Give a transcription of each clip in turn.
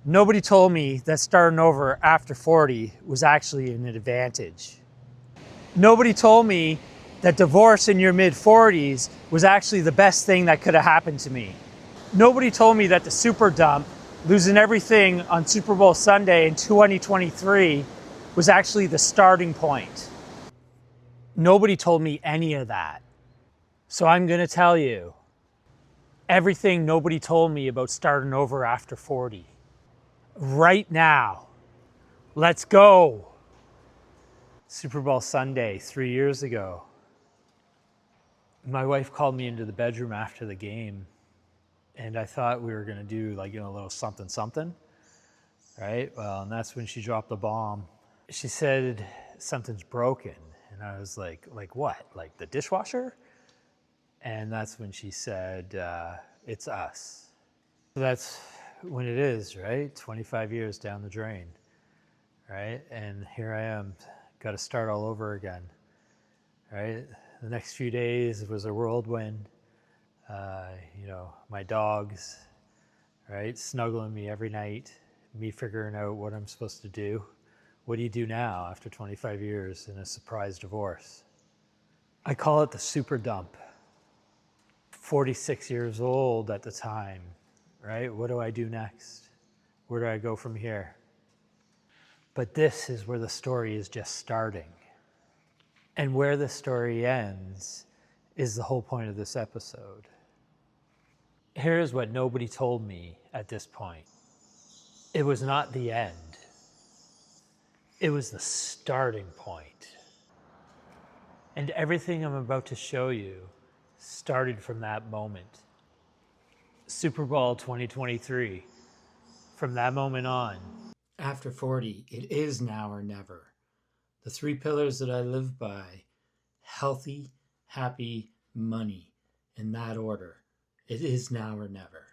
Nobody told me that starting over after 40 was actually an advantage. Nobody told me that divorce in your mid-40s was actually the best thing that could have happened to me. Nobody told me that the super dump, losing everything on Super Bowl Sunday in 2023, was actually the starting point. Nobody told me any of that. So I'm gonna tell you everything nobody told me about starting over after 40. Right now. Let's go. Super Bowl Sunday 3 years ago. My wife called me into the bedroom after the game, and I thought we were gonna do like, a little something something, right? Well, and that's when she dropped the bomb. She said something's broken, and I was like what? Like the dishwasher? And that's when she said, it's us. So that's when it is, right? 25 years down the drain, right? And here I am, got to start all over again, right? The next few days was a whirlwind. My dogs, right, snuggling me every night, me figuring out what I'm supposed to do. What do you do now after 25 years in a surprise divorce? I call it the super dump. 46 years old at the time, right? What do I do next? Where do I go from here? But this is where the story is just starting. And where the story ends is the whole point of this episode. Here's what nobody told me at this point. It was not the end. It was the starting point. And everything I'm about to show you started from that moment. Super Bowl 2023. From that moment on. After 40, it is now or never. The three pillars that I live by: healthy, happy, money. In that order. It is now or never.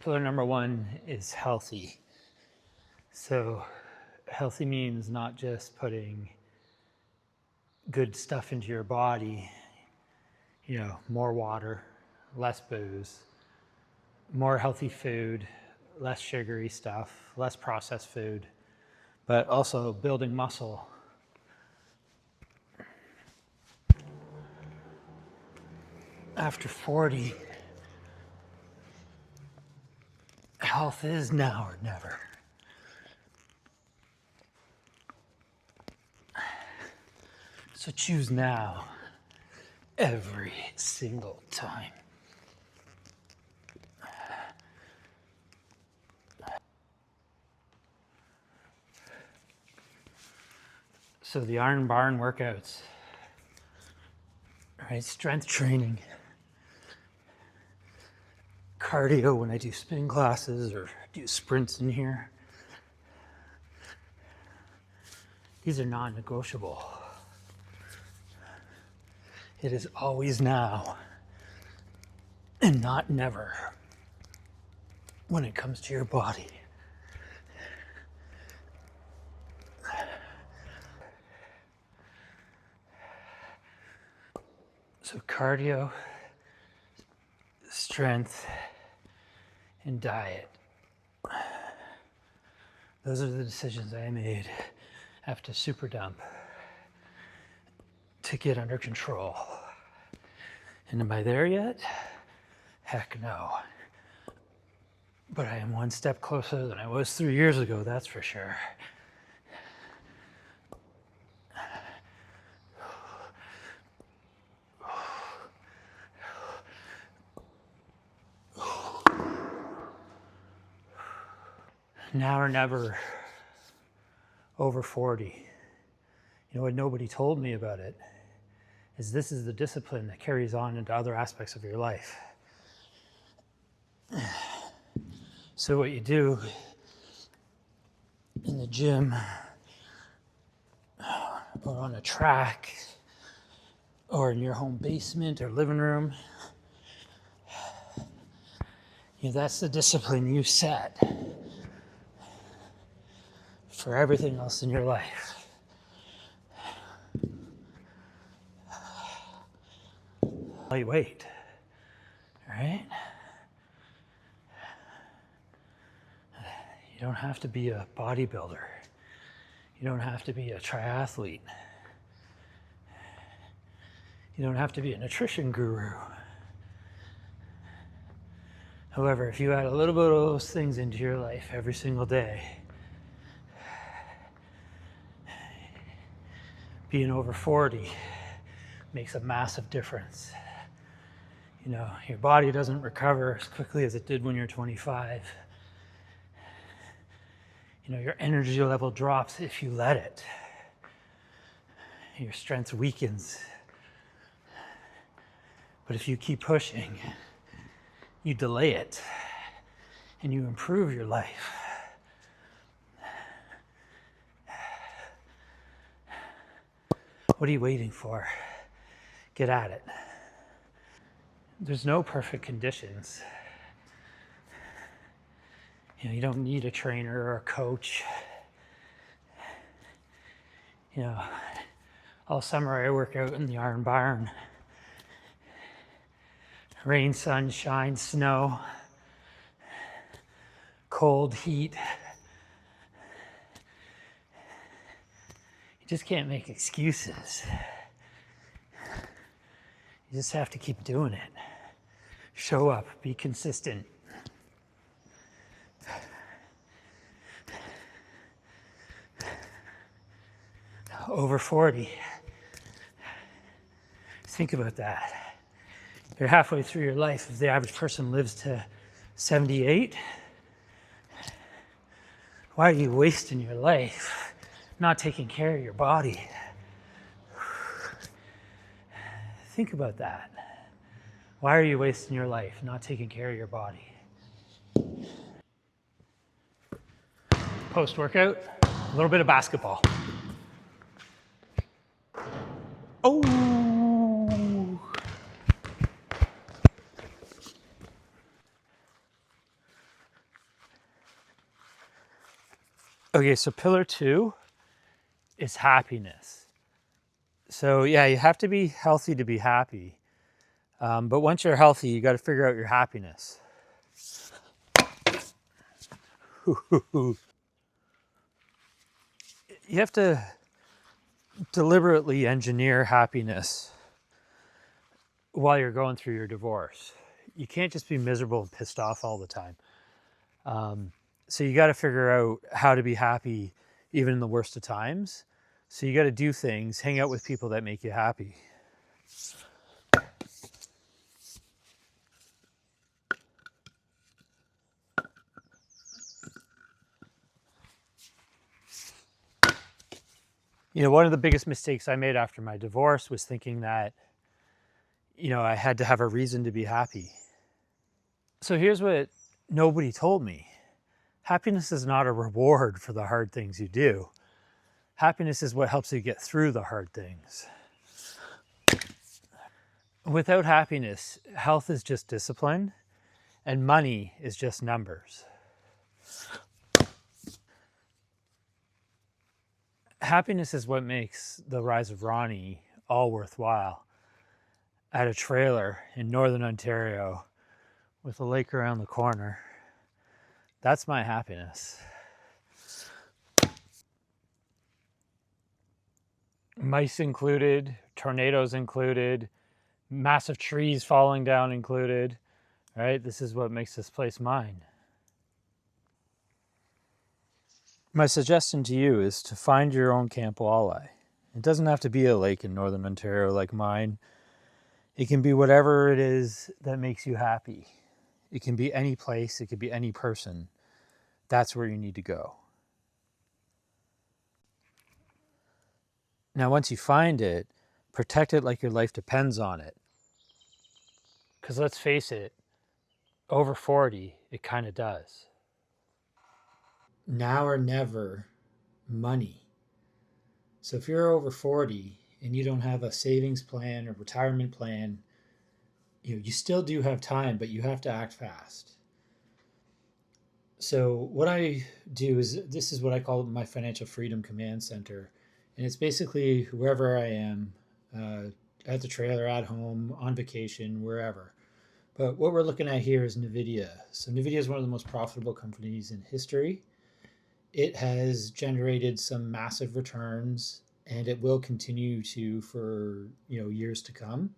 Pillar number one is healthy. So healthy means not just putting good stuff into your body, more water, less booze, more healthy food, less sugary stuff, less processed food, but also building muscle. After 40, health is now or never. So choose now, every single time. So the Iron Barn workouts, right? Strength training, cardio when I do spin classes or do sprints in here. These are non-negotiable. It is always now and not never when it comes to your body. So cardio, strength, and diet. Those are the decisions I made after Super Dump to get under control. And am I there yet? Heck no. But I am one step closer than I was 3 years ago, that's for sure. Now or never, over 40. You know what nobody told me about it is this is the discipline that carries on into other aspects of your life. So what you do in the gym or on a track or in your home basement or living room, that's the discipline you set for everything else in your life. Lightweight, right? You don't have to be a bodybuilder. You don't have to be a triathlete. You don't have to be a nutrition guru. However, if you add a little bit of those things into your life every single day, being over 40 makes a massive difference. You know, your body doesn't recover as quickly as it did when you're 25. You know, your energy level drops if you let it. Your strength weakens. But if you keep pushing, you delay it and you improve your life. What are you waiting for? Get at it. There's no perfect conditions. You know, you don't need a trainer or a coach. You know, all summer I work out in the Iron Barn. Rain, sun, shine, snow, cold, heat. You just can't make excuses. You just have to keep doing it. Show up, be consistent. Over 40. Think about that. You're halfway through your life. If the average person lives to 78, why are you wasting your life not taking care of your body? Think about that. Why are you wasting your life not taking care of your body? Post-workout, a little bit of basketball. Oh! Okay, so pillar 2 is happiness. So yeah, you have to be healthy to be happy. But once you're healthy, you got to figure out your happiness. You have to deliberately engineer happiness while you're going through your divorce. You can't just be miserable and pissed off all the time. So you got to figure out how to be happy even in the worst of times. So you got to do things, hang out with people that make you happy. You know, one of the biggest mistakes I made after my divorce was thinking that, you know, I had to have a reason to be happy. So here's what nobody told me. Happiness is not a reward for the hard things you do. Happiness is what helps you get through the hard things. Without happiness, health is just discipline, and money is just numbers. Happiness is what makes the Rise of Ronnie all worthwhile. At a trailer in Northern Ontario with a lake around the corner. That's my happiness. Mice included, tornadoes included, massive trees falling down included, right? This is what makes this place mine. My suggestion to you is to find your own camp walleye. It doesn't have to be a lake in Northern Ontario like mine. It can be whatever it is that makes you happy. It can be any place, it could be any person. That's where you need to go. Now, once you find it, protect it like your life depends on it. Because let's face it, over 40, it kind of does. Now or never, money. So if you're over 40 and you don't have a savings plan or retirement plan, you still do have time, but you have to act fast. So what I do is, this is what I call my Financial Freedom Command Center. And it's basically wherever I am, at the trailer, at home, on vacation, wherever. But what we're looking at here is NVIDIA. So NVIDIA is one of the most profitable companies in history. It has generated some massive returns, and it will continue to for years to come.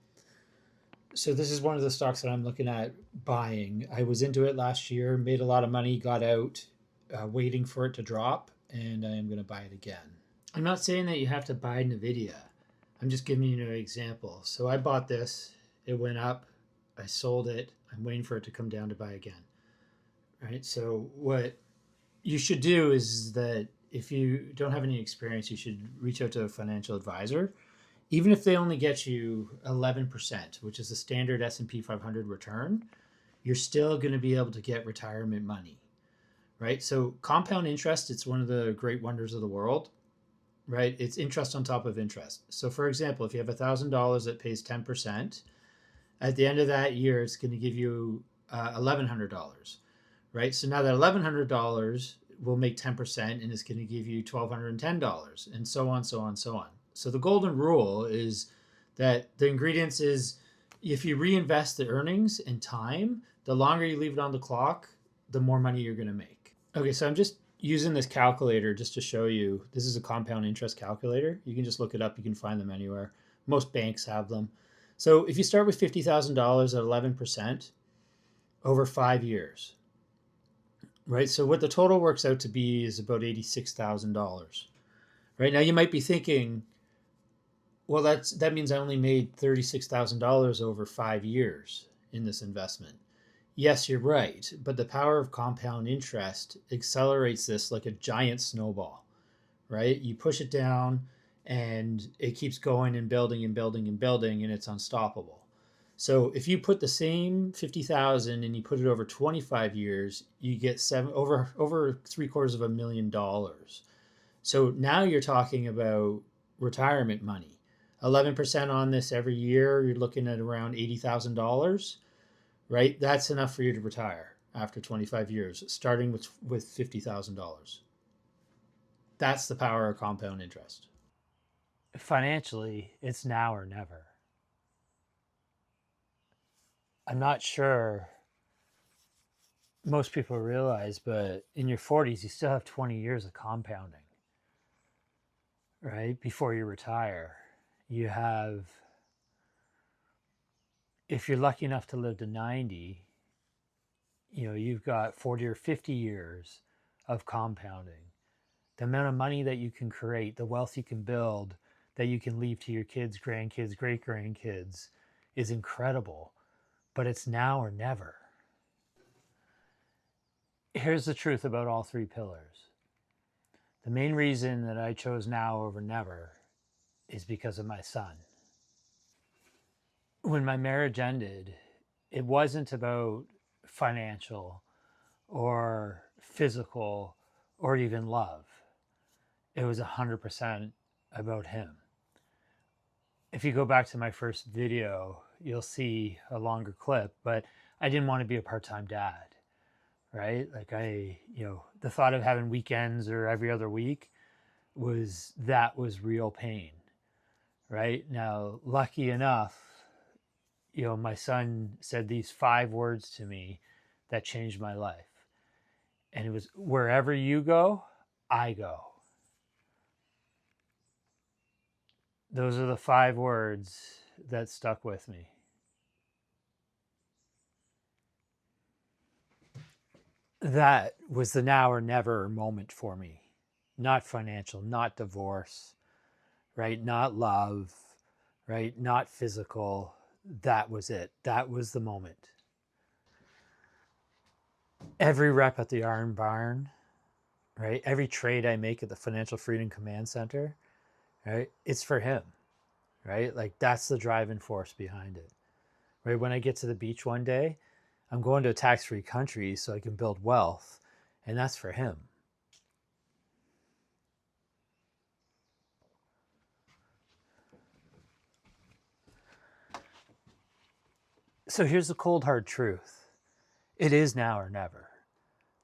So this is one of the stocks that I'm looking at buying. I was into it last year, made a lot of money, got out, waiting for it to drop, and I am going to buy it again. I'm not saying that you have to buy Nvidia. I'm just giving you an example. So I bought this, it went up, I sold it, I'm waiting for it to come down to buy again. Right? So what you should do is that if you don't have any experience, you should reach out to a financial advisor. Even if they only get you 11%, which is the standard S&P 500 return, you're still going to be able to get retirement money, right? So compound interest, it's one of the great wonders of the world, right? It's interest on top of interest. So for example, if you have $1,000 that pays 10%, at the end of that year, it's going to give you $1,100, right? So now that $1,100 will make 10% and it's going to give you $1,210, and so on, so on, so on. So the golden rule is that the ingredients is if you reinvest the earnings in time, the longer you leave it on the clock, the more money you're going to make. Okay, so I'm just using this calculator just to show you. This is a compound interest calculator. You can just look it up. You can find them anywhere. Most banks have them. So if you start with $50,000 at 11% over 5 years, right? So what the total works out to be is about $86,000. Right now you might be thinking, well, that means I only made $36,000 over 5 years in this investment. Yes, you're right, but the power of compound interest accelerates this like a giant snowball, right? You push it down and it keeps going and building and building and building, and it's unstoppable. So if you put the same 50,000 and you put it over 25 years, you get over $750,000. So now you're talking about retirement money. 11% on this every year, you're looking at around $80,000, right? That's enough for you to retire after 25 years, starting with $50,000. That's the power of compound interest. Financially, it's now or never. I'm not sure most people realize, but in your 40s, you still have 20 years of compounding, right? Before you retire. You have, if you're lucky enough to live to 90, you've got 40 or 50 years of compounding. The amount of money that you can create, the wealth you can build, that you can leave to your kids, grandkids, great-grandkids is incredible, but it's now or never. Here's the truth about all three pillars. The main reason that I chose now over never is because of my son. When my marriage ended, it wasn't about financial or physical or even love. It was 100% about him. If you go back to my first video, you'll see a longer clip, but I didn't want to be a part-time dad, right? Like the thought of having weekends or every other week was real pain, right? Now, lucky enough, my son said these 5 words to me that changed my life. And it was, wherever you go, I go. Those are the 5 words that stuck with me. That was the now or never moment for me. Not financial, not divorce, right? Not love, right? Not physical. That was it. That was the moment. Every rep at the Iron Barn, right? Every trade I make at the Financial Freedom Command Center, right? It's for him, right? Like that's the driving force behind it, right? When I get to the beach one day, I'm going to a tax-free country so I can build wealth, and that's for him. So here's the cold hard truth. It is now or never.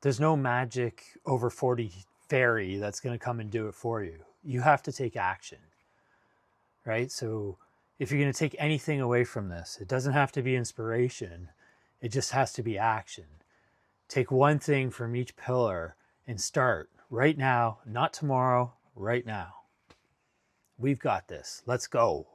There's no magic over 40 fairy that's going to come and do it for you. You have to take action, right? So if you're going to take anything away from this, it doesn't have to be inspiration. It just has to be action. Take one thing from each pillar and start right now, not tomorrow, right now. We've got this. Let's go.